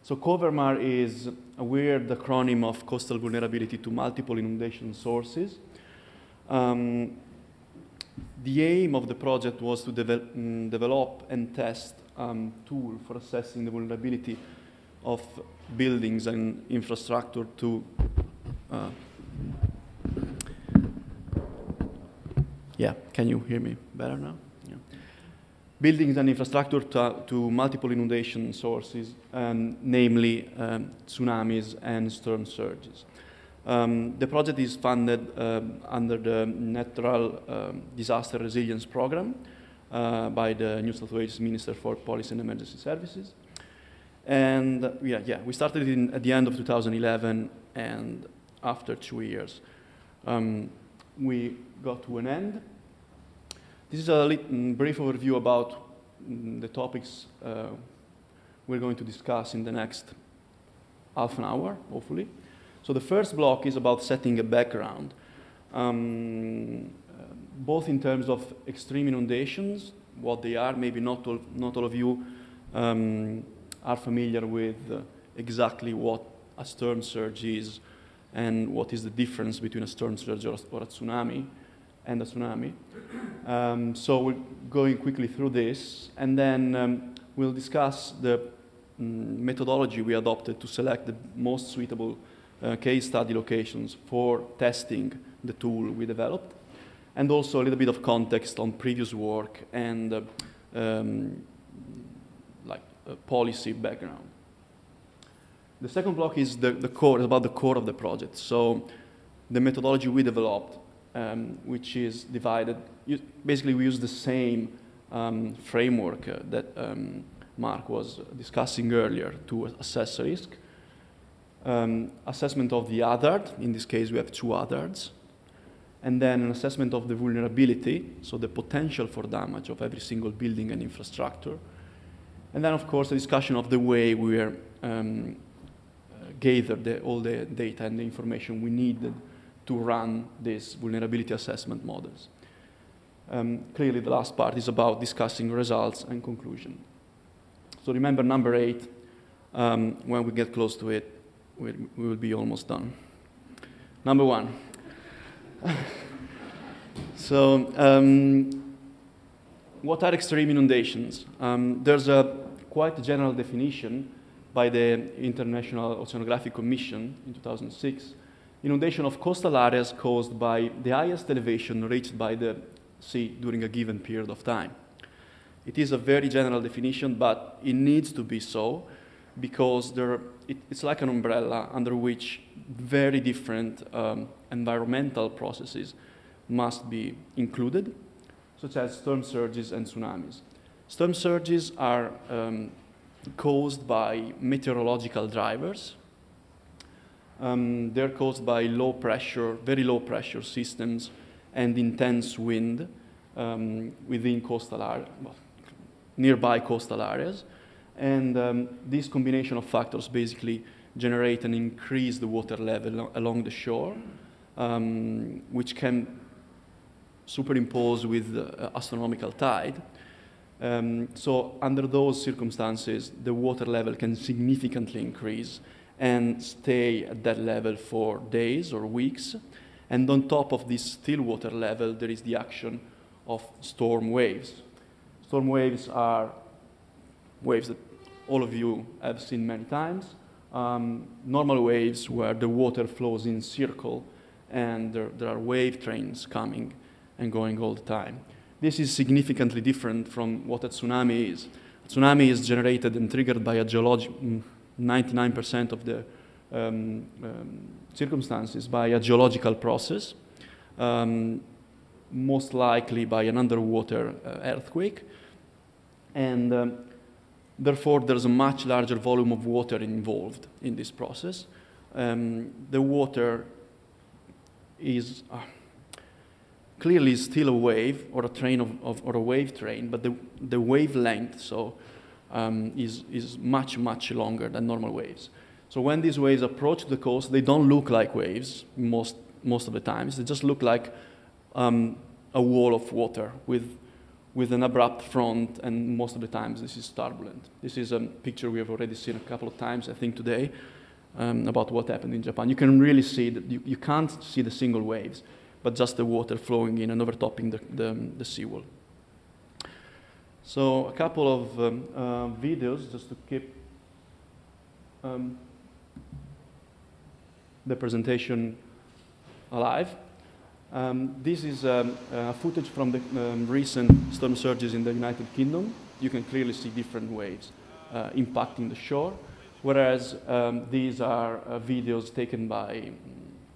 So COVERMAR is a weird acronym of coastal vulnerability to multiple inundation sources. The aim of the project was to develop and test a tool for assessing the vulnerability of buildings and infrastructure to yeah, can you hear me better now? Yeah. Buildings and infrastructure to multiple inundation sources, namely tsunamis and storm surges. The project is funded under the Natural Disaster Resilience Program by the New South Wales Minister for Policy and Emergency Services. And we started at the end of 2011, and after 2 years, we got to an end. This is a brief overview about the topics we're going to discuss in the next half an hour, hopefully. So the first block is about setting a background, both in terms of extreme inundations, what they are. Maybe not all of you are familiar with exactly what a storm surge is and what is the difference between a storm surge or a tsunami and a tsunami. So we're going quickly through this, and then we'll discuss the methodology we adopted to select the most suitable case study locations for testing the tool we developed, and also a little bit of context on previous work and policy background. The second block is the core, about the core of the project. So the methodology we developed, which is divided, basically we use the same framework that Mark was discussing earlier to assess risk. Assessment of the hazard, in this case we have 2 hazards, and then an assessment of the vulnerability, so the potential for damage of every single building and infrastructure. And then, of course, a discussion of the way we gathered all the data and the information we needed to run these vulnerability assessment models. Clearly, the last part is about discussing results and conclusion. So remember number 8, when we get close to it, we will be almost done. Number 1. So, what are extreme inundations? There's a quite general definition by the International Oceanographic Commission in 2006. Inundation of coastal areas caused by the highest elevation reached by the sea during a given period of time. It is a very general definition, but it needs to be so because it's like an umbrella under which very different environmental processes must be included, such as storm surges and tsunamis. Storm surges are caused by meteorological drivers. They're caused by low pressure, very low pressure systems and intense wind within coastal areas, well, nearby coastal areas. And this combination of factors basically generate and increase the water level along the shore, which can superimpose with astronomical tide. So under those circumstances, the water level can significantly increase and stay at that level for days or weeks. And on top of this still water level, there is the action of storm waves. Storm waves are waves that all of you have seen many times. Normal waves where the water flows in circle and there are wave trains coming and going all the time. This is significantly different from what a tsunami is. A tsunami is generated and triggered by a 99% of the circumstances by a geological process, most likely by an underwater earthquake. And therefore, there's a much larger volume of water involved in this process. The water is clearly still a wave or a train or a wave train, but the wavelength is much, much longer than normal waves. So when these waves approach the coast, they don't look like waves most of the times. They just look like a wall of water with with an abrupt front, and most of the times this is turbulent. This is a picture we have already seen a couple of times, I think today, about what happened in Japan. You can really see that you can't see the single waves, but just the water flowing in and overtopping the seawall. So a couple of videos just to keep the presentation alive. This is footage from the recent storm surges in the United Kingdom. You can clearly see different waves impacting the shore, whereas these are videos taken by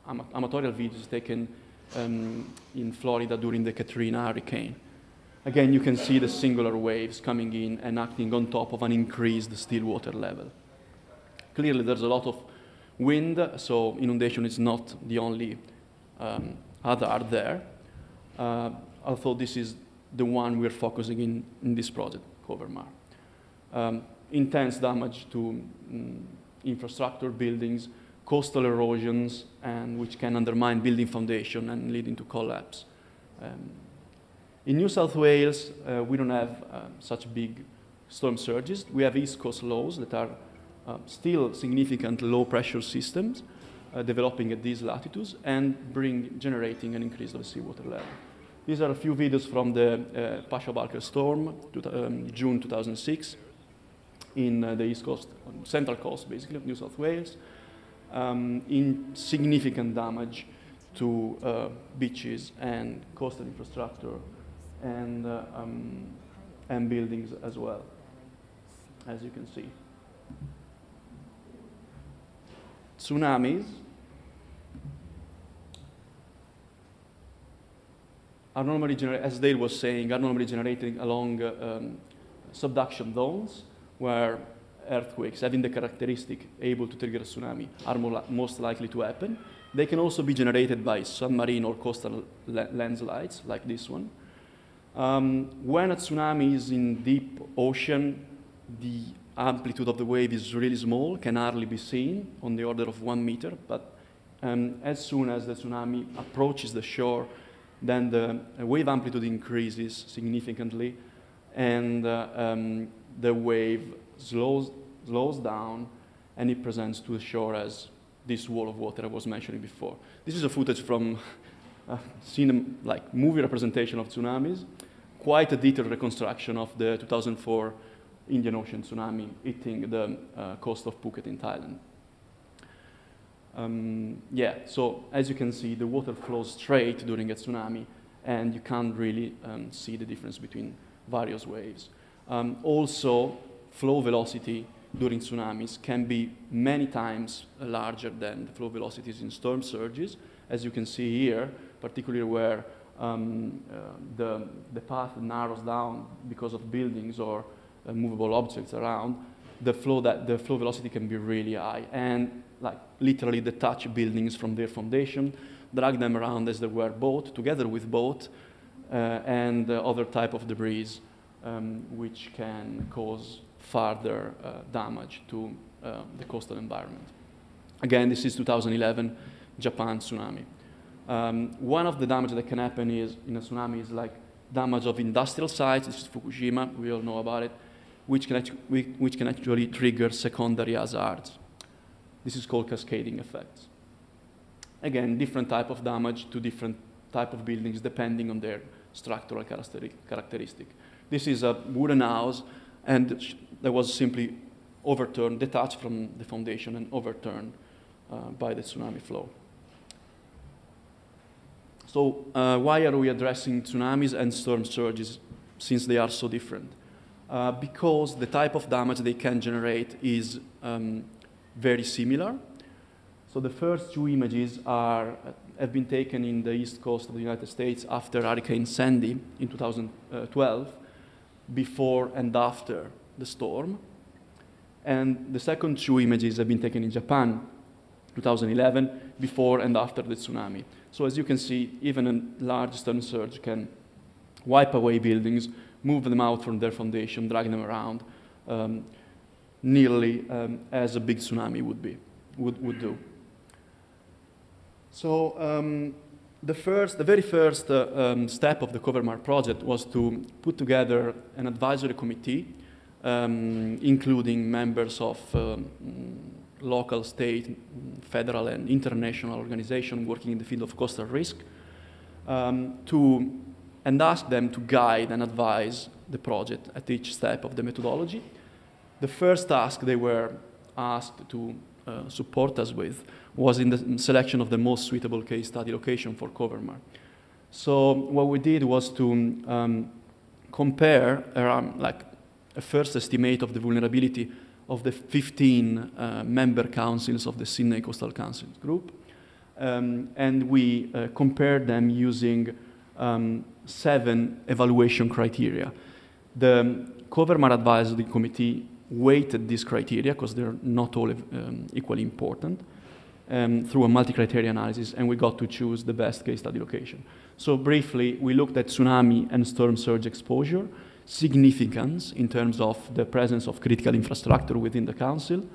amatorial videos taken in Florida during the Katrina hurricane. Again, you can see the singular waves coming in and acting on top of an increased still water level. Clearly, there's a lot of wind, so inundation is not the only hazard there, although this is the one we're focusing in this project, Covermar. Intense damage to infrastructure, buildings, coastal erosions, and which can undermine building foundation and leading to collapse. In New South Wales, we don't have such big storm surges. We have east coast lows that are still significant low pressure systems developing at these latitudes and generating an increase of the seawater level. These are a few videos from the Pasha-Barker storm, June 2006, in the east coast, central coast basically of New South Wales, in significant damage to beaches and coastal infrastructure and buildings as well, as you can see. Tsunamis are normally generated, as Dale was saying, are normally generated along subduction zones where earthquakes having the characteristic able to trigger a tsunami are most likely to happen. They can also be generated by submarine or coastal landslides like this one. When a tsunami is in deep ocean, the amplitude of the wave is really small, can hardly be seen, on the order of 1 meter, but as soon as the tsunami approaches the shore, then the wave amplitude increases significantly, and the wave slows down, and it presents to the shore as this wall of water I was mentioning before. This is a footage from like movie representation of tsunamis, quite a detailed reconstruction of the 2004 Indian Ocean tsunami hitting the coast of Phuket in Thailand. Yeah, so as you can see, the water flows straight during a tsunami, and you can't really see the difference between various waves. Also, flow velocity during tsunamis can be many times larger than the flow velocities in storm surges, as you can see here, particularly where the path narrows down because of buildings or movable objects around. The flow velocity can be really high, and like literally detach buildings from their foundation, drag them around as they were boat, together with boat, and other type of debris, which can cause further damage to the coastal environment. Again, this is 2011 Japan tsunami. One of the damage that can happen is in a tsunami is like damage of industrial sites. This is Fukushima, we all know about it, which can actually trigger secondary hazards. This is called cascading effects. Again, different type of damage to different type of buildings depending on their structural characteristic. This is a wooden house, and that was simply overturned, detached from the foundation and overturned by the tsunami flow. So why are we addressing tsunamis and storm surges since they are so different? Because the type of damage they can generate is very similar. So the first two images have been taken in the east coast of the United States after Hurricane Sandy in 2012, before and after the storm. And the second two images have been taken in Japan, 2011, before and after the tsunami. So as you can see, even a large storm surge can wipe away buildings, move them out from their foundation, drag them around, nearly as a big tsunami would do. So the very first step of the COVERMAR project was to put together an advisory committee, including members of local, state, federal, and international organizations working in the field of coastal risk, and ask them to guide and advise the project at each step of the methodology. The first task they were asked to support us with was in the selection of the most suitable case study location for COVERMAR. So what we did was to compare like a first estimate of the vulnerability of the 15 member councils of the Sydney Coastal Council Group, and we compared them using 7 evaluation criteria. The COVERMAR Advisory Committee weighted these criteria, because they're not all equally important, through a multi-criteria analysis, and we got to choose the best case study location. So briefly, we looked at tsunami and storm surge exposure, significance in terms of the presence of critical infrastructure within the council,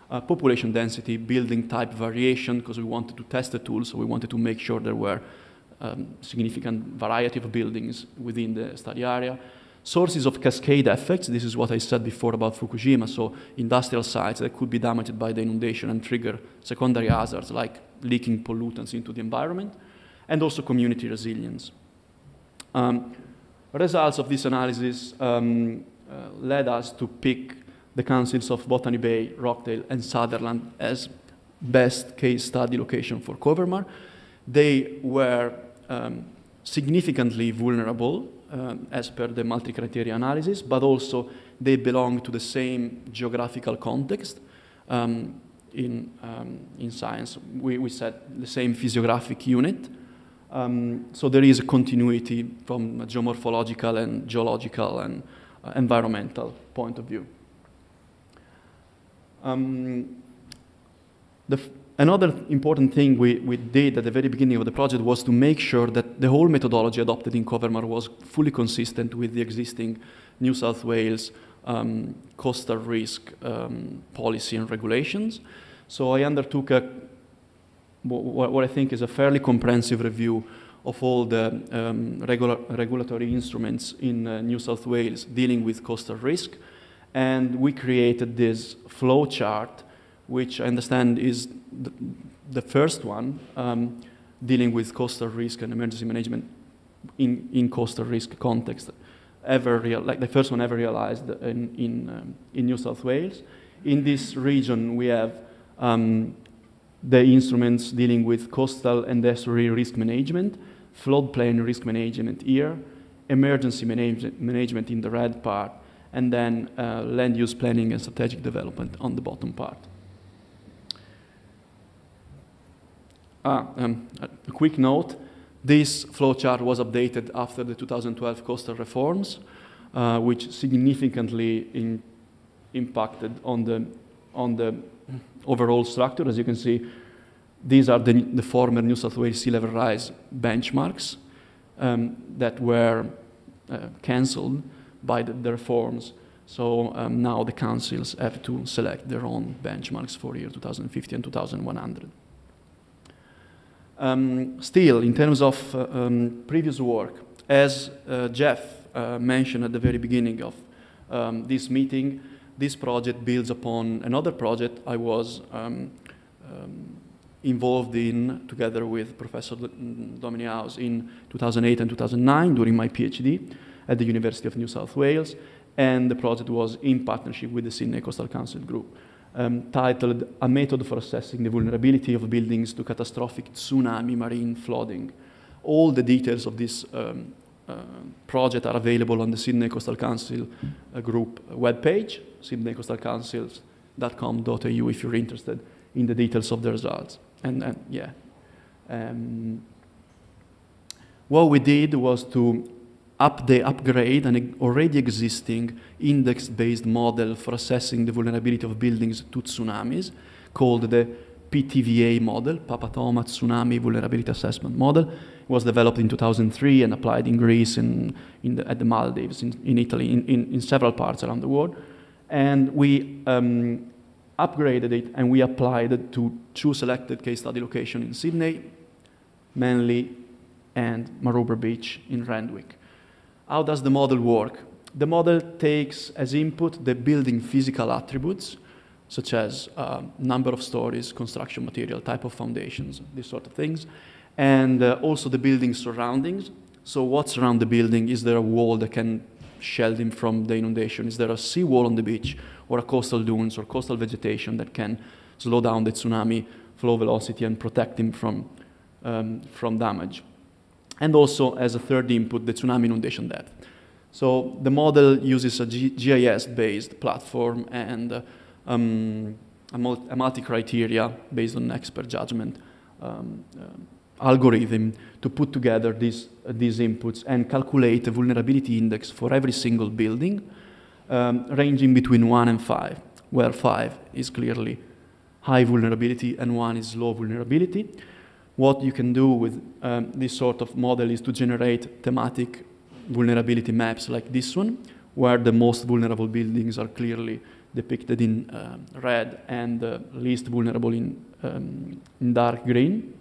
population density, building type variation, because we wanted to test the tool, so we wanted to make sure there were significant variety of buildings within the study area. Sources of cascade effects, this is what I said before about Fukushima, so industrial sites that could be damaged by the inundation and trigger secondary hazards like leaking pollutants into the environment, and also community resilience. Results of this analysis led us to pick the councils of Botany Bay, Rockdale, and Sutherland as best case study location for COVERMAR. They were significantly vulnerable as per the multi-criteria analysis, but also they belong to the same geographical context in science. We said the same physiographic unit. So there is a continuity from a geomorphological and geological and environmental point of view. Another important thing we did at the very beginning of the project was to make sure that the whole methodology adopted in COVERMAR was fully consistent with the existing New South Wales coastal risk policy and regulations. So I undertook what I think is a fairly comprehensive review of all the regulatory instruments in New South Wales dealing with coastal risk. And we created this flow chart, which I understand is the first one dealing with coastal risk and emergency management in coastal risk context, like the first one ever realized in New South Wales. In this region, we have the instruments dealing with coastal and estuary risk management, floodplain risk management here, emergency management in the red part, and then land use planning and strategic development on the bottom part. A quick note, this flowchart was updated after the 2012 coastal reforms, which significantly impacted on the overall structure. As you can see, these are the former New South Wales sea level rise benchmarks that were cancelled by the reforms. So now the councils have to select their own benchmarks for year 2050 and 2100. Still, in terms of previous work, as Jeff mentioned at the very beginning of this meeting, this project builds upon another project I was involved in together with Professor Dominiaus in 2008 and 2009 during my PhD at the University of New South Wales, and the project was in partnership with the Sydney Coastal Council Group, titled A Method for Assessing the Vulnerability of Buildings to Catastrophic Tsunami Marine Flooding. All the details of this project are available on the Sydney Coastal Council Group webpage, sydneycoastalcouncils.com.au, if you're interested in the details of the results. What we did was to upgrade an already existing index-based model for assessing the vulnerability of buildings to tsunamis, called the PTVA model, Papatoma Tsunami Vulnerability Assessment Model. It was developed in 2003 and applied in Greece, at the Maldives, in Italy, in several parts around the world. And we upgraded it and we applied it to two selected case study locations in Sydney, Manly, and Maroubra Beach in Randwick. How does the model work? The model takes as input the building physical attributes, such as number of stories, construction material, type of foundations, these sort of things, and also the building surroundings. So what's around the building? Is there a wall that can shield him from the inundation? Is there a seawall on the beach, or a coastal dunes or coastal vegetation that can slow down the tsunami flow velocity and protect him from damage? And also, as a third input, the tsunami inundation depth. So the model uses a GIS-based platform and a multi-criteria based on expert judgment algorithm to put together these inputs and calculate a vulnerability index for every single building, ranging between 1 and 5, where 5 is clearly high vulnerability and 1 is low vulnerability. What you can do with this sort of model is to generate thematic vulnerability maps like this one, where the most vulnerable buildings are clearly depicted in red and the least vulnerable in dark green.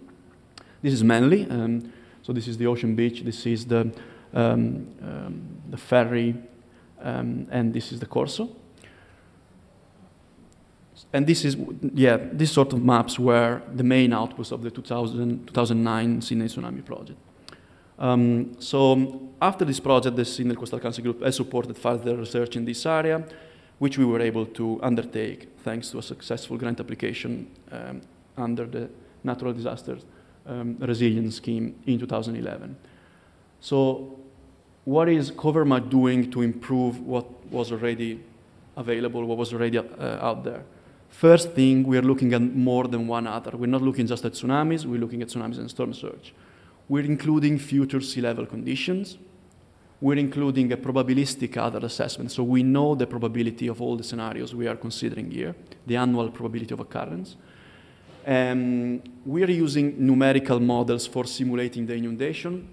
This is Manly, so this is the ocean beach, this is the ferry, and this is the Corso. And this is, this sort of maps were the main outputs of the 2009 Sydney Tsunami project. So after this project, the Sydney Coastal Council Group has supported further research in this area, which we were able to undertake thanks to a successful grant application under the Natural Disasters Resilience Scheme in 2011. So what is Covermat doing to improve what was already available, what was already out there? First thing, we are looking at more than one other. We're not looking just at tsunamis, we're looking at tsunamis and storm surge. We're including future sea level conditions. We're including a probabilistic other assessment. So we know the probability of all the scenarios we are considering here, the annual probability of occurrence. We are using numerical models for simulating the inundation.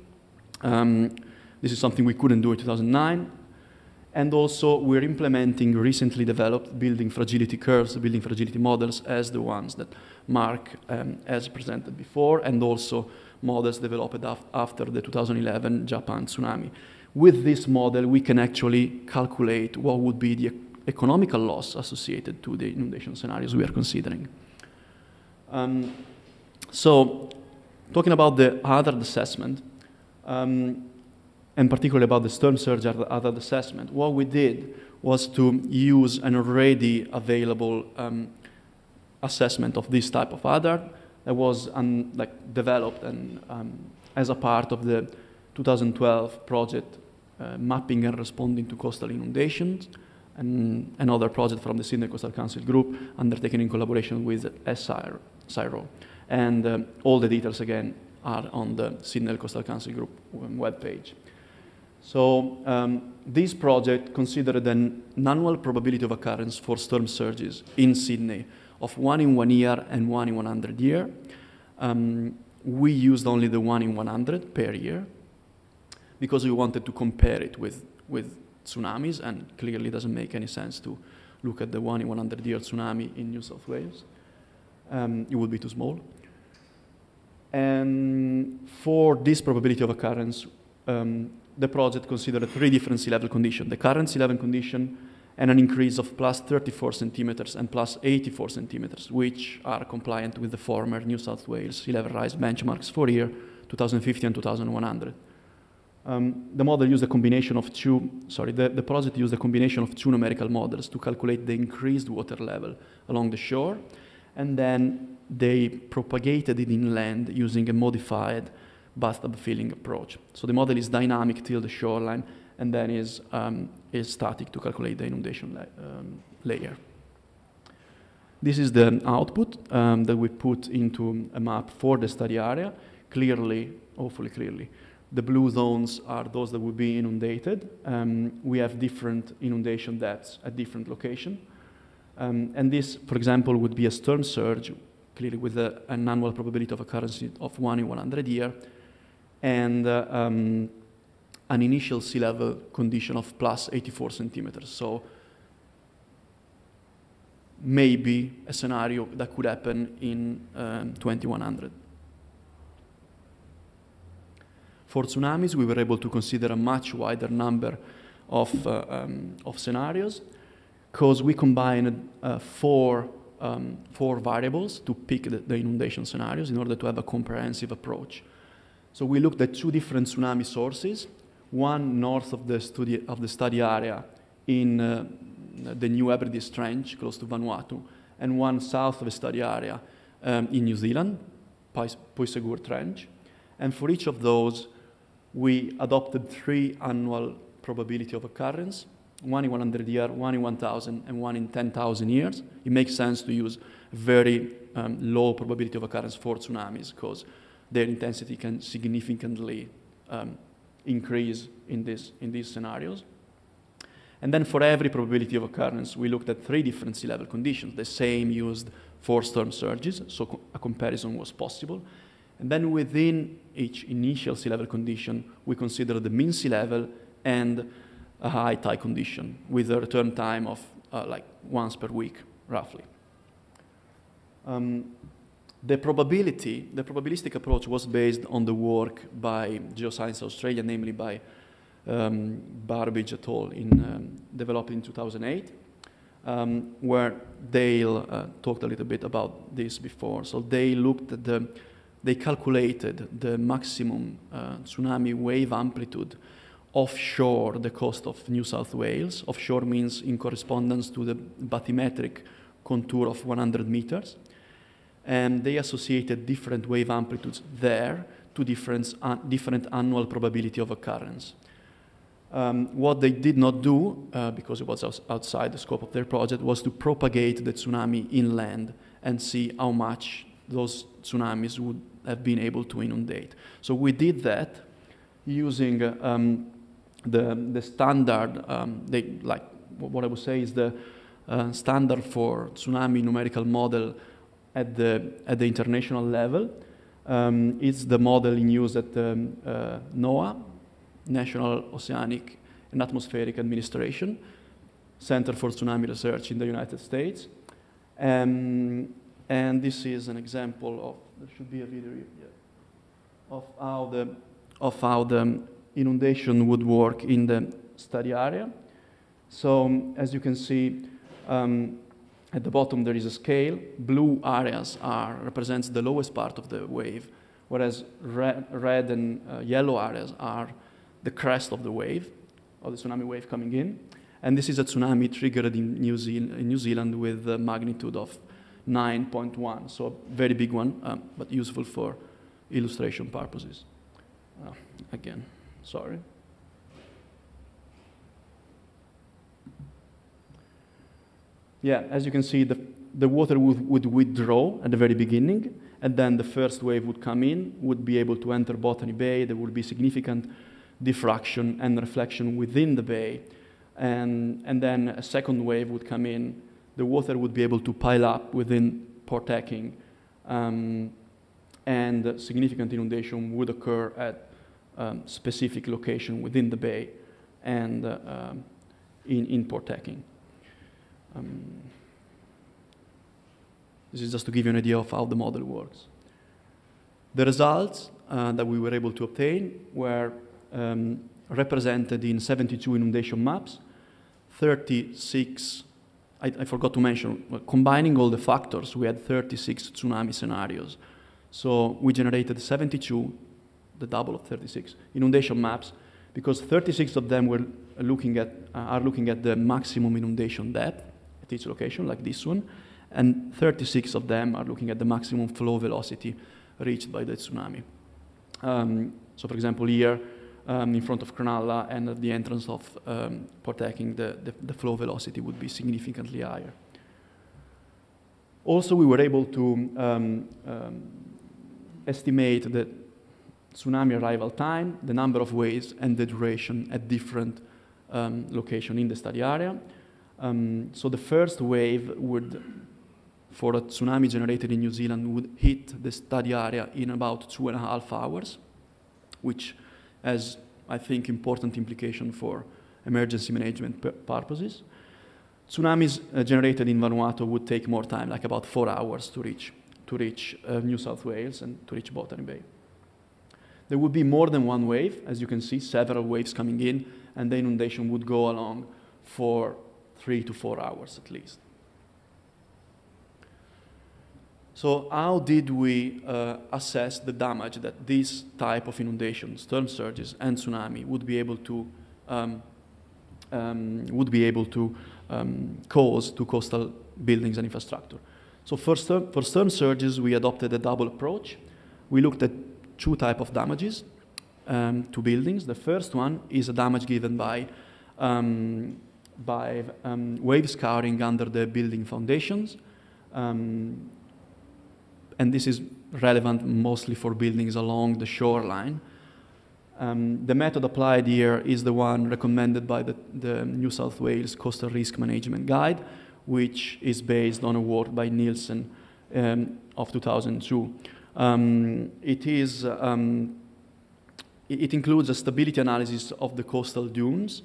This is something we couldn't do in 2009. And also, we're implementing recently developed building fragility curves, building fragility models as the ones that Mark has presented before, and also models developed after the 2011 Japan tsunami. With this model, we can actually calculate what would be the economical loss associated to the inundation scenarios we are considering. So, talking about the hazard assessment, and particularly about the storm surge hazard assessment, what we did was to use an already available assessment of this type of hazard that was developed and as a part of the 2012 project Mapping and Responding to Coastal Inundations, and another project from the Sydney Coastal Council Group undertaken in collaboration with SIRO. And all the details, again, are on the Sydney Coastal Council Group webpage. So this project considered an annual probability of occurrence for storm surges in Sydney of 1 in 1 year and 1 in 100 year. We used only the 1 in 100 per year because we wanted to compare it with tsunamis, and clearly it doesn't make any sense to look at the 1 in 100 year tsunami in New South Wales. It would be too small. And for this probability of occurrence, the project considered 3 different sea level conditions: the current sea level condition and an increase of plus 34 centimeters and plus 84 centimeters, which are compliant with the former New South Wales sea level rise benchmarks for year 2050 and 2100. The model used a combination of the project used a combination of 2 numerical models to calculate the increased water level along the shore, and then they propagated it inland using a modified bathtub filling approach. So the model is dynamic till the shoreline, and then is static to calculate the inundation layer. This is the output that we put into a map for the study area. Clearly, hopefully clearly, the blue zones are those that will be inundated. We have different inundation depths at different locations. And this, for example, would be a storm surge, clearly with an annual probability of occurrence of 1 in 100 year, and an initial sea level condition of plus 84 centimeters. So maybe a scenario that could happen in 2100. For tsunamis, we were able to consider a much wider number of scenarios, because we combined four variables to pick the inundation scenarios in order to have a comprehensive approach. So we looked at two different tsunami sources, one north of the study area in the New Hebrides Trench, close to Vanuatu, and one south of the study area in New Zealand, Poisegur Trench. And for each of those, we adopted 3 annual probability of occurrence, one in 100 years, one in 1,000, and one in 10,000 years. It makes sense to use very low probability of occurrence for tsunamis, because their intensity can significantly increase in these scenarios. And then for every probability of occurrence, we looked at 3 different sea level conditions, the same used for storm surges, so a comparison was possible. And then within each initial sea level condition, we considered the mean sea level and a high tide condition with a return time of like once per week, roughly. The probabilistic approach was based on the work by Geoscience Australia, namely by Barbage et al. Developed in 2008, where Dale talked a little bit about this before. So they looked at they calculated the maximum tsunami wave amplitude offshore the coast of New South Wales. Offshore means in correspondence to the bathymetric contour of 100 meters. And they associated different wave amplitudes there to different annual probability of occurrence. What they did not do, because it was outside the scope of their project, was to propagate the tsunami inland and see how much those tsunamis would have been able to inundate. So we did that using the standard, like what I would say is the standard for tsunami numerical model at the international level. It's the model in use at NOAA, National Oceanic and Atmospheric Administration, Center for Tsunami Research in the United States. And this is an example of, there should be a video here, of how the inundation would work in the study area. So as you can see, at the bottom there is a scale. Blue areas represents the lowest part of the wave, whereas red and yellow areas are the crest of the wave, of the tsunami wave coming in. And this is a tsunami triggered in New Zealand with a magnitude of 9.1, so a very big one, but useful for illustration purposes. Again, sorry. Yeah, as you can see, the water would withdraw at the very beginning, and then the first wave would come in, would be able to enter Botany Bay. There would be significant diffraction and reflection within the bay. And then a second wave would come in. The water would be able to pile up within Port Hacking, and significant inundation would occur at specific location within the bay and in Port Hacking. This is just to give you an idea of how the model works. The results that we were able to obtain were represented in 72 inundation maps, 36, I forgot to mention, combining all the factors, we had 36 tsunami scenarios. So we generated 72, the double of 36, inundation maps, because 36 of them were are looking at the maximum inundation depth at each location, like this one, and 36 of them are looking at the maximum flow velocity reached by the tsunami. So for example, here, in front of Cronulla and at the entrance of Port Hacking, the flow velocity would be significantly higher. Also, we were able to estimate the tsunami arrival time, the number of waves, and the duration at different locations in the study area. So the first wave would, for a tsunami generated in New Zealand, would hit the study area in about 2.5 hours, which has, I think, important implication for emergency management purposes. Tsunamis generated in Vanuatu would take more time, like about 4 hours to reach New South Wales and to reach Botany Bay. there would be more than one wave, as you can see, several waves coming in, and the inundation would go along for 3 to 4 hours at least. So how did we assess the damage that this type of inundation, storm surges and tsunami, would be able to cause to coastal buildings and infrastructure? So for storm surges, we adopted a double approach. We looked at 2 types of damages to buildings. The first one is a damage given by wave scouring under the building foundations. And this is relevant mostly for buildings along the shoreline. The method applied here is the one recommended by the New South Wales Coastal Risk Management Guide, which is based on a work by Nielsen of 2002. It includes a stability analysis of the coastal dunes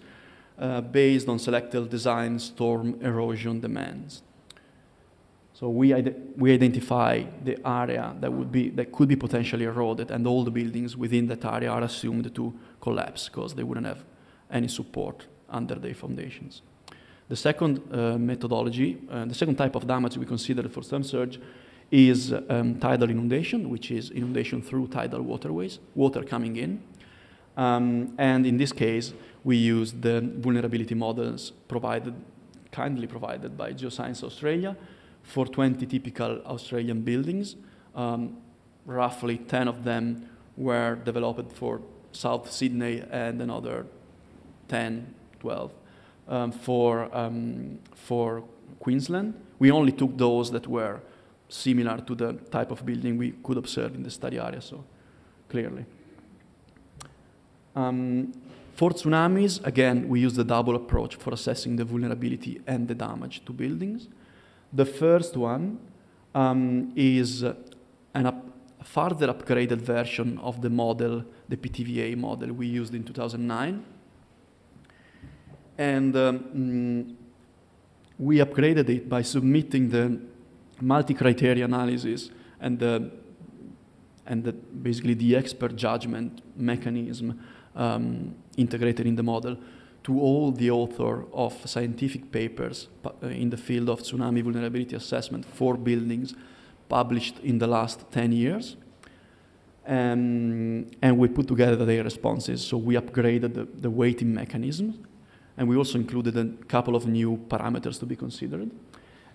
based on selected design storm erosion demands. So we identify the area that could be potentially eroded, and all the buildings within that area are assumed to collapse because they wouldn't have any support under their foundations. The second methodology, the second type of damage we consider for storm surge is tidal inundation, which is inundation through tidal waterways, water coming in. And in this case, we use the vulnerability models kindly provided by Geoscience Australia for 20 typical Australian buildings. Roughly 10 of them were developed for South Sydney and another 10, 12 for Queensland. We only took those that were similar to the type of building we could observe in the study area, so clearly. For tsunamis, again, we use the double approach for assessing the vulnerability and the damage to buildings. The first one is a further upgraded version of the model, the PTVA model we used in 2009. And we upgraded it by submitting the multi-criteria analysis and basically the expert judgment mechanism integrated in the model to all the author of scientific papers in the field of tsunami vulnerability assessment for buildings published in the last 10 years. And we put together their responses. So we upgraded the weighting mechanisms, and we also included a couple of new parameters to be considered.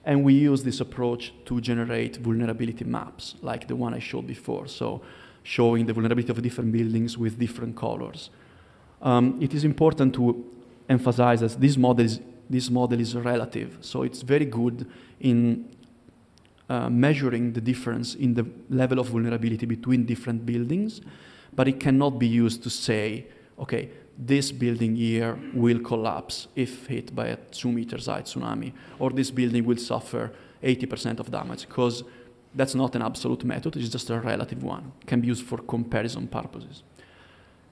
And we use this approach to generate vulnerability maps, like the one I showed before, so showing the vulnerability of different buildings with different colors. It is important to emphasize that this model is relative, so it's very good in measuring the difference in the level of vulnerability between different buildings, but it cannot be used to say, okay, this building here will collapse if hit by a 2-meter high tsunami, or this building will suffer 80% of damage, because that's not an absolute method, it's just a relative one. It can be used for comparison purposes.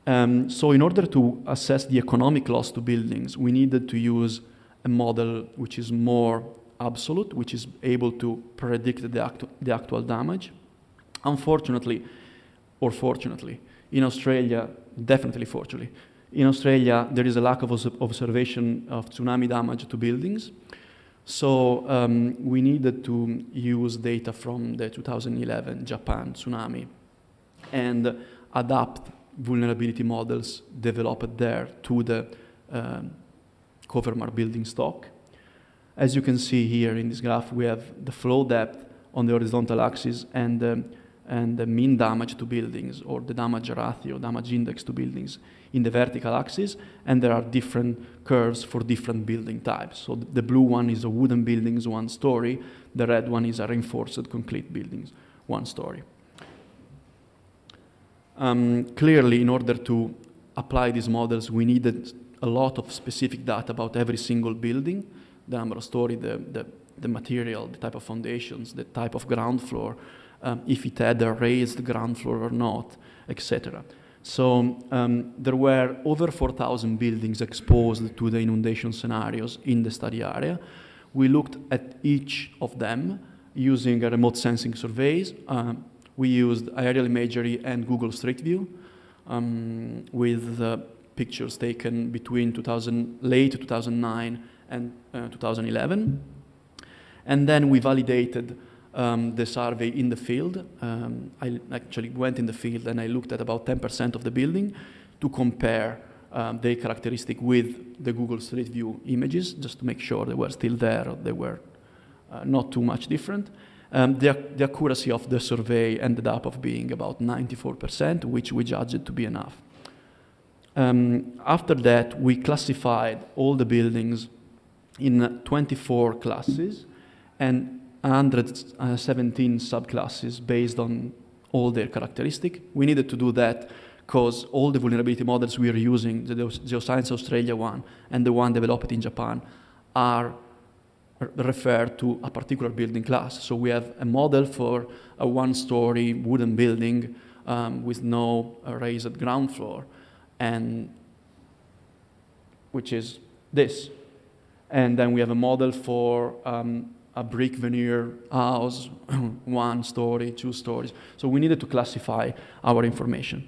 So in order to assess the economic loss to buildings, we needed to use a model which is more absolute, which is able to predict the actual damage. Unfortunately, or fortunately, in Australia, definitely fortunately, in Australia, there is a lack of observation of tsunami damage to buildings. So we needed to use data from the 2011 Japan tsunami and adapt vulnerability models developed there to the Covermar building stock. As you can see here in this graph, we have the flow depth on the horizontal axis and the mean damage to buildings, or the damage ratio, damage index to buildings in the vertical axis, and there are different curves for different building types. So the blue one is a wooden buildings, 1 story, the red one is a reinforced concrete buildings, 1 story. Clearly, in order to apply these models, we needed a lot of specific data about every single building, the number of story, the material, the type of foundations, the type of ground floor, if it had a raised ground floor or not, etc. So there were over 4,000 buildings exposed to the inundation scenarios in the study area. We looked at each of them using a remote sensing surveys. We used aerial imagery and Google Street View. with pictures taken between late 2009 and 2011. And then we validated the survey in the field. I actually went in the field and I looked at about 10% of the building to compare their characteristic with the Google Street View images, just to make sure they were still there, or they were not too much different. The accuracy of the survey ended up being about 94%, which we judged to be enough. After that, we classified all the buildings in 24 classes and 117 subclasses based on all their characteristics. We needed to do that because all the vulnerability models we are using, the Geoscience Australia one and the one developed in Japan, are referred to a particular building class. So we have a model for a one-story wooden building with no raised ground floor, and which is this. And then we have a model for a brick veneer house, 1 story, 2 stories. So we needed to classify our information.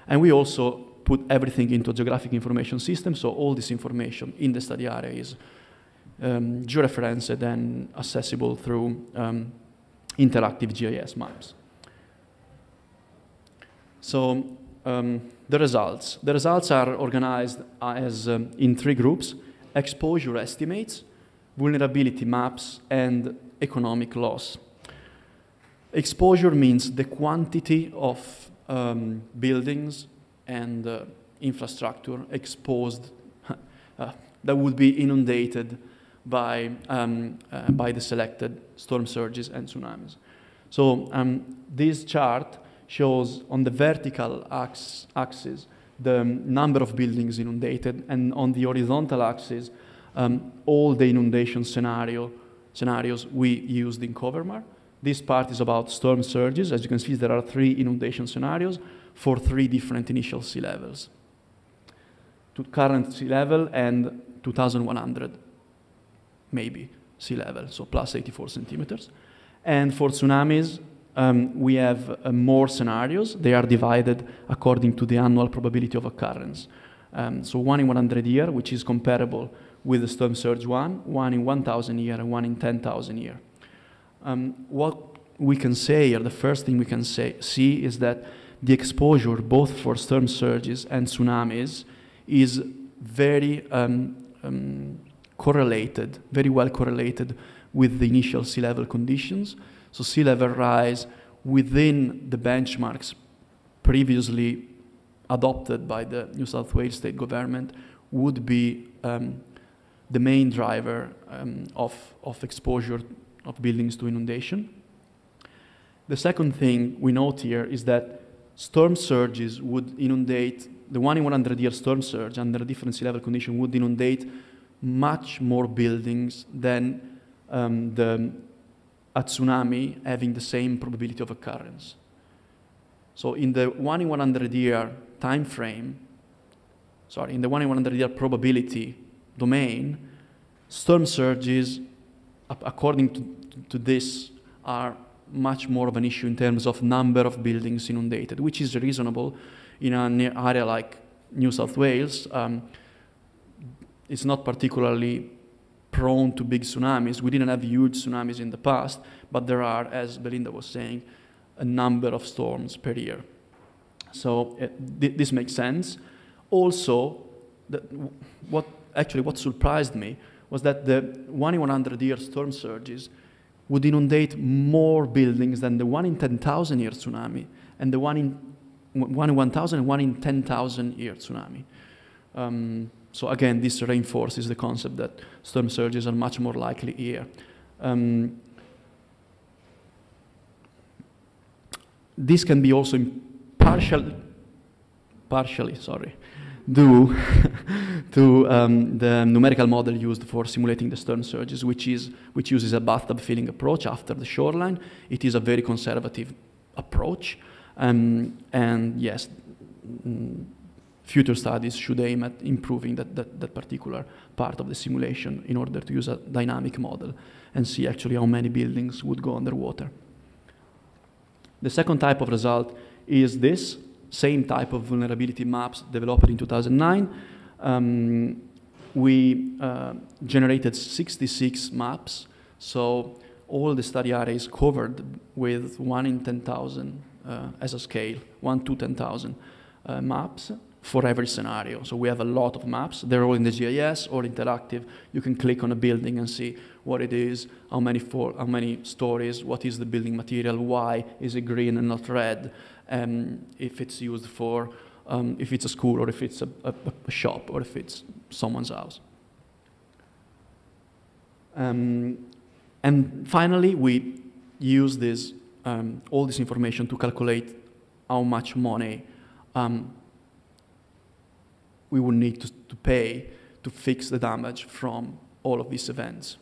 And we also put everything into a geographic information system, so all this information in the study area is georeferenced and accessible through interactive GIS maps. So the results. The results are organized as in 3 groups: exposure estimates, vulnerability maps, and economic loss. Exposure means the quantity of buildings and infrastructure exposed that would be inundated by the selected storm surges and tsunamis. So this chart shows on the vertical axis the number of buildings inundated, and on the horizontal axis all the inundation scenarios we used in CoverMar. This part is about storm surges. As you can see, there are 3 inundation scenarios for 3 different initial sea levels. To current sea level and 2,100, maybe, sea level, so plus 84 centimeters. And for tsunamis, we have more scenarios. They are divided according to the annual probability of occurrence. So 1 in 100 year, which is comparable with the storm surge 1 in 1,000 year, and 1 in 10,000 year. What we can say, or the first thing we can see is that the exposure both for storm surges and tsunamis is very correlated, very well correlated with the initial sea level conditions. So sea level rise within the benchmarks previously adopted by the New South Wales state government would be the main driver of exposure of buildings to inundation. The second thing we note here is that storm surges would inundate, the 1 in 100 year storm surge under a different sea level condition would inundate much more buildings than a tsunami having the same probability of occurrence. So in the 1 in 100 year time frame, in the 1 in 100 year probability domain, storm surges, according to this, are much more of an issue in terms of number of buildings inundated, which is reasonable in an area like New South Wales. It's not particularly prone to big tsunamis. We didn't have huge tsunamis in the past, but there are, as Belinda was saying, a number of storms per year. So this makes sense. Also, what surprised me was that the 1 in 100 year storm surges would inundate more buildings than the 1 in 10,000 year tsunami and the 1 in 1,000 and 1 in 10,000 year tsunami. So again, this reinforces the concept that storm surges are much more likely here. This can be also partially due to the numerical model used for simulating the storm surges, which uses a bathtub filling approach after the shoreline. It is a very conservative approach, and yes, future studies should aim at improving that particular part of the simulation in order to use a dynamic model and see actually how many buildings would go underwater. The second type of result is this. same type of vulnerability maps developed in 2009. We generated 66 maps, so all the study area is covered with 1 in 10,000 as a scale, 1 to 10,000 maps for every scenario. So we have a lot of maps. They're all in the GIS or interactive. You can click on a building and see what it is, how many stories, what is the building material, why is it green and not red, if it's used for, if it's a school or if it's a shop or if it's someone's house. And finally, we use this, all this information to calculate how much money we would need to pay to fix the damage from all of these events.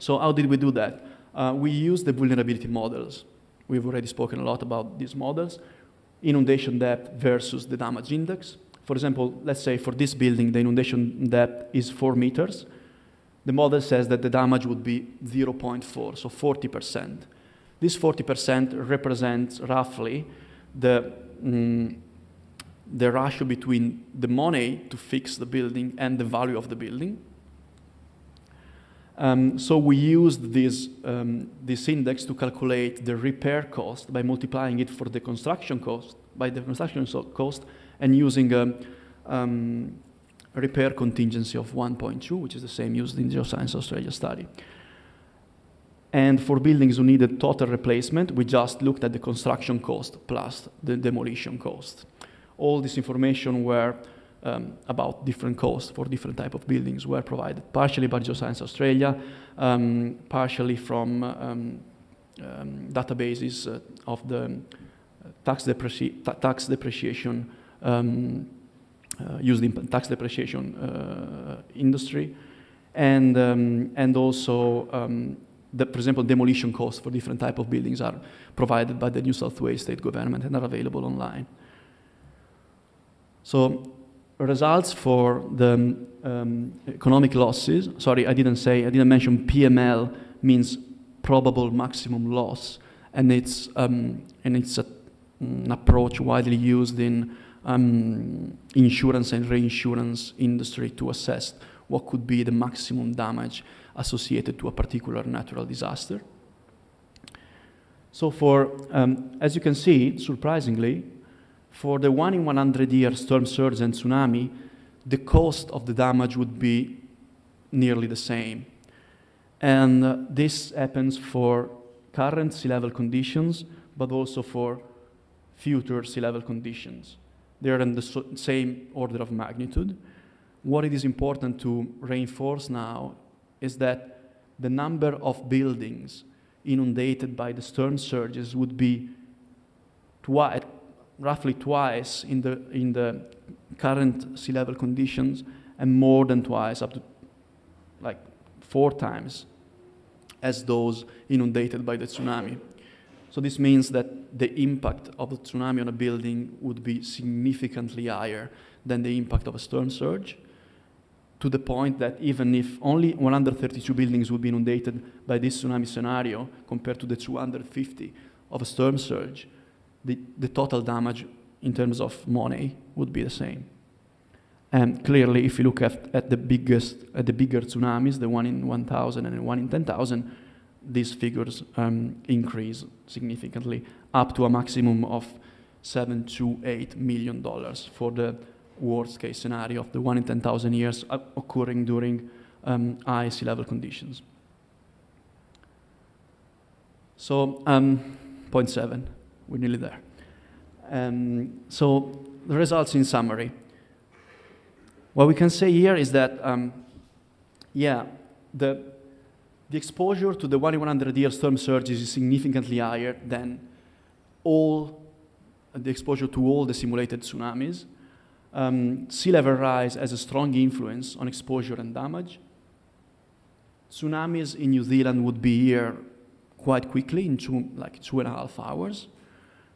So how did we do that? We used the vulnerability models. We've already spoken a lot about these models. Inundation depth versus the damage index. For example, let's say for this building, the inundation depth is 4 meters. The model says that the damage would be 0.4, so 40%. This 40% represents roughly the ratio between the money to fix the building and the value of the building. So we used this index to calculate the repair cost by multiplying it for the construction cost, by the construction cost, and using a repair contingency of 1.2, which is the same used in Geoscience Australia study. And for buildings who needed total replacement, we just looked at the construction cost plus the demolition cost. All this information were about different costs for different type of buildings were provided, partially by Geoscience Australia, partially from databases of the tax depreciation used in tax depreciation industry, and also for example, demolition costs for different type of buildings are provided by the New South Wales state government and are available online. So results for the economic losses. Sorry, I didn't mention PML means probable maximum loss, and it's an approach widely used in insurance and reinsurance industry to assess what could be the maximum damage associated to a particular natural disaster. So for, as you can see, surprisingly, for the 1 in 100 year storm surge and tsunami, the cost of the damage would be nearly the same. And this happens for current sea level conditions, but also for future sea level conditions. They are in the same order of magnitude. What it is important to reinforce now is that the number of buildings inundated by the storm surges would be roughly twice in the current sea level conditions, and more than twice, up to like 4 times, as those inundated by the tsunami. So this means that the impact of the tsunami on a building would be significantly higher than the impact of a storm surge, to the point that even if only 132 buildings would be inundated by this tsunami scenario compared to the 250 of a storm surge, the total damage in terms of money would be the same. And clearly, if you look at the bigger tsunamis, the 1 in 1,000 and the 1 in 10,000, these figures increase significantly, up to a maximum of $7 to $8 million for the worst case scenario of the 1 in 10,000 years occurring during high sea level conditions. So, point 7, we're nearly there. So, the results in summary. What we can say here is that, yeah, the exposure to the 1 in 100 year storm surges is significantly higher than the exposure to all the simulated tsunamis. Sea level rise has a strong influence on exposure and damage. Tsunamis in New Zealand would be here quite quickly, in 2.5 hours,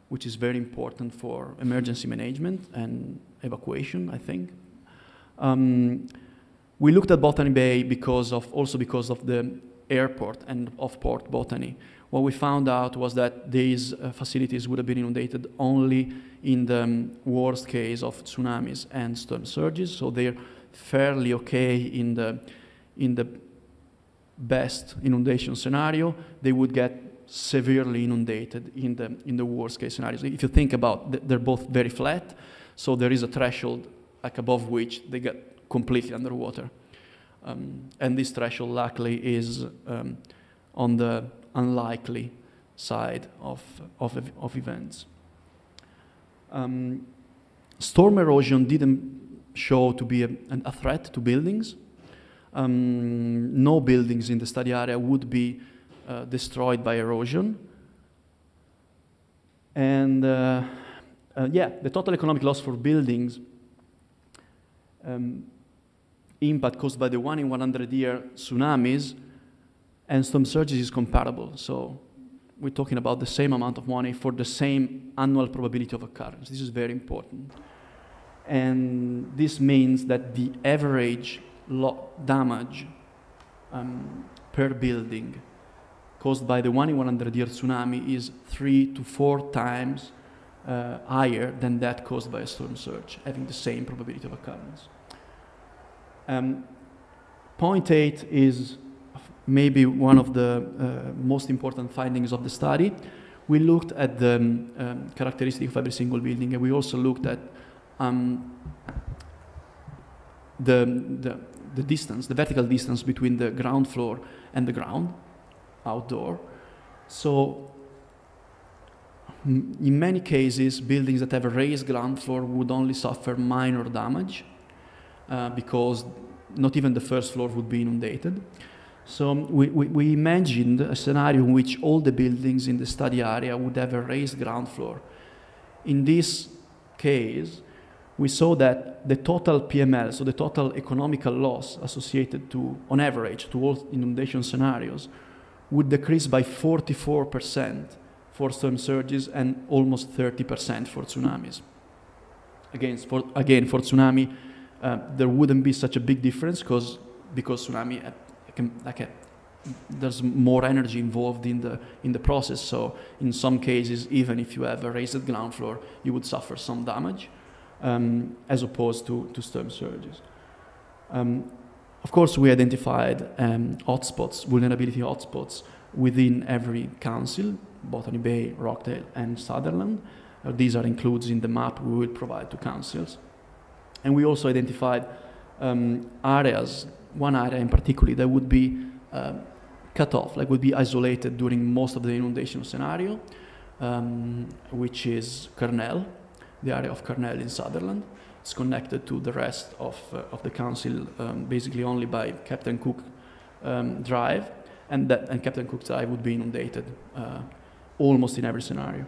which is very important for emergency management and evacuation, I think. We looked at Botany Bay also because of the airport and off-port botany. What we found out was that these facilities would have been inundated only in the worst case of tsunamis and storm surges, so they're fairly okay in the best inundation scenario. They would get severely inundated in the worst case scenarios. If you think about, they're both very flat, so there is a threshold like above which they get completely underwater. And this threshold luckily is on the unlikely side of events. Storm erosion didn't show to be a threat to buildings. No buildings in the study area would be destroyed by erosion. And yeah, the total economic loss for buildings impact caused by the 1 in 100 year tsunamis and storm surges is comparable. So we're talking about the same amount of money for the same annual probability of occurrence. This is very important. And this means that the average damage per building caused by the 1 in 100 year tsunami is 3 to 4 times higher than that caused by a storm surge, having the same probability of occurrence. Point 8 is maybe one of the most important findings of the study. We looked at the characteristic of every single building, and we also looked at the distance, the vertical distance between the ground floor and the ground, outdoor. So in many cases, buildings that have a raised ground floor would only suffer minor damage because not even the first floor would be inundated. So we imagined a scenario in which all the buildings in the study area would have a raised ground floor. In this case, we saw that the total PML, so the total economical loss associated to, on average, to all inundation scenarios, would decrease by 44% for storm surges and almost 30% for tsunamis. Again, for tsunami, there wouldn't be such a big difference because tsunami, there's more energy involved in the process. So in some cases, even if you have a raised ground floor, you would suffer some damage, as opposed to storm surges. Of course, we identified hotspots, vulnerability hotspots within every council, Botany Bay, Rockdale, and Sutherland. These are included in the map we will provide to councils. And we also identified areas, one area in particular that would be cut off, like would be isolated during most of the inundation scenario, which is Cornell, the area of Cornell in Sutherland. It's connected to the rest of the council basically only by Captain Cook Drive, and Captain Cook Drive would be inundated almost in every scenario.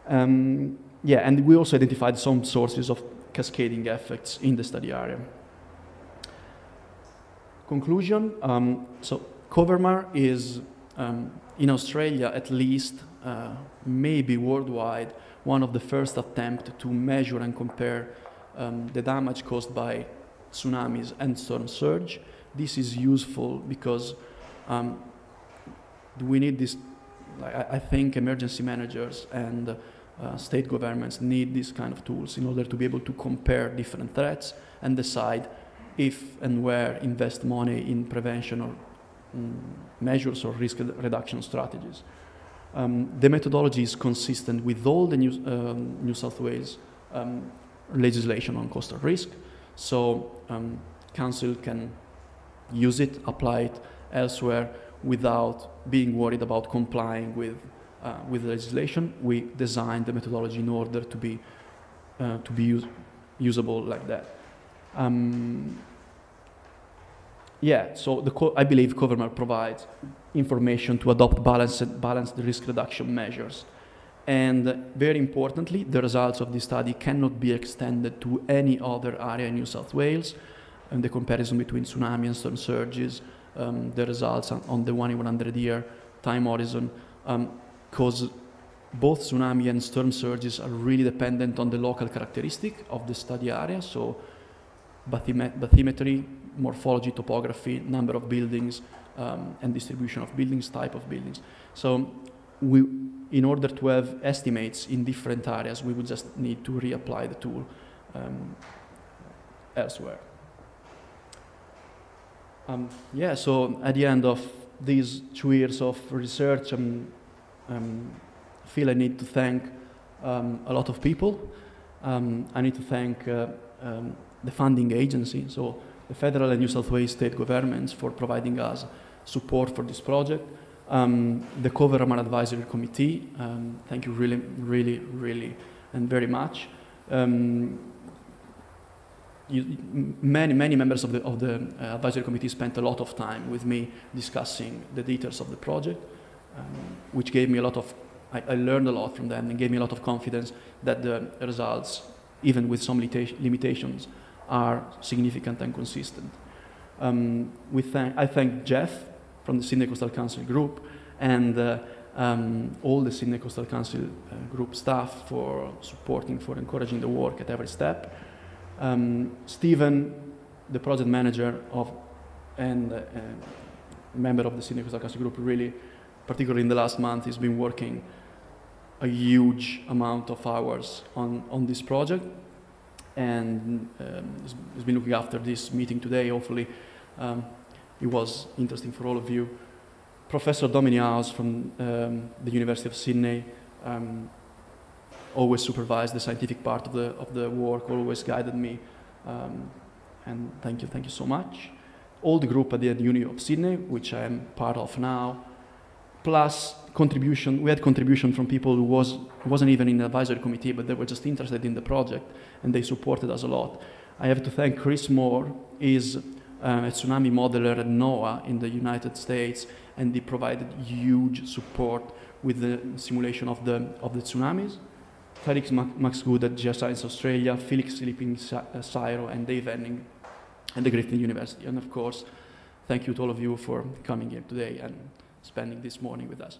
Yeah, and we also identified some sources of cascading effects in the study area. Conclusion, so Covermar is, in Australia at least, maybe worldwide, one of the first attempts to measure and compare the damage caused by tsunamis and storm surge. This is useful because we need this, I think emergency managers and state governments need these kind of tools in order to be able to compare different threats and decide if and where invest money in prevention or measures or risk reduction strategies. The methodology is consistent with all the New South Wales legislation on coastal risk, so council can use it, apply it elsewhere without being worried about complying with the legislation. We designed the methodology in order to be usable like that. Yeah, so I believe Covermar provides information to adopt balanced risk reduction measures. And very importantly, the results of this study cannot be extended to any other area in New South Wales. And the comparison between tsunami and storm surges, the results on the 1 in 100 year time horizon, because both tsunami and storm surges are really dependent on the local characteristic of the study area. So bathymetry, morphology, topography, number of buildings, and distribution of buildings, type of buildings. So in order to have estimates in different areas, we would just need to reapply the tool elsewhere. Yeah, so at the end of these 2 years of research, I feel I need to thank a lot of people. I need to thank the funding agency, so the federal and New South Wales state governments for providing us support for this project. The Coverman Advisory Committee, thank you really, really, really, and very much. Many members of the advisory committee spent a lot of time with me discussing the details of the project, which gave me a lot of, I learned a lot from them and gave me a lot of confidence that the results, even with some limitations, are significant and consistent. I thank Jeff from the Sydney Coastal Council group and all the Sydney Coastal Council group staff for supporting, for encouraging the work at every step. Stephen, the project manager and member of the Sydney Coastal Council group, really, particularly in the last month, has been working a huge amount of hours on this project, and has been looking after this meeting today. Hopefully it was interesting for all of you. Professor Dominic House from the University of Sydney always supervised the scientific part of the work, always guided me, and thank you so much. All the group at the Uni of Sydney, which I am part of now, plus contribution. We had contribution from people who wasn't even in the advisory committee, but they were just interested in the project, and they supported us a lot. I have to thank Chris Moore, is a tsunami modeler at NOAA in the United States, and he provided huge support with the simulation of the tsunamis. Felix Maxgood at Geoscience Australia, Felix Lipping-Syro, and Dave Henning at the Griffith University. And of course, thank you to all of you for coming here today and spending this morning with us.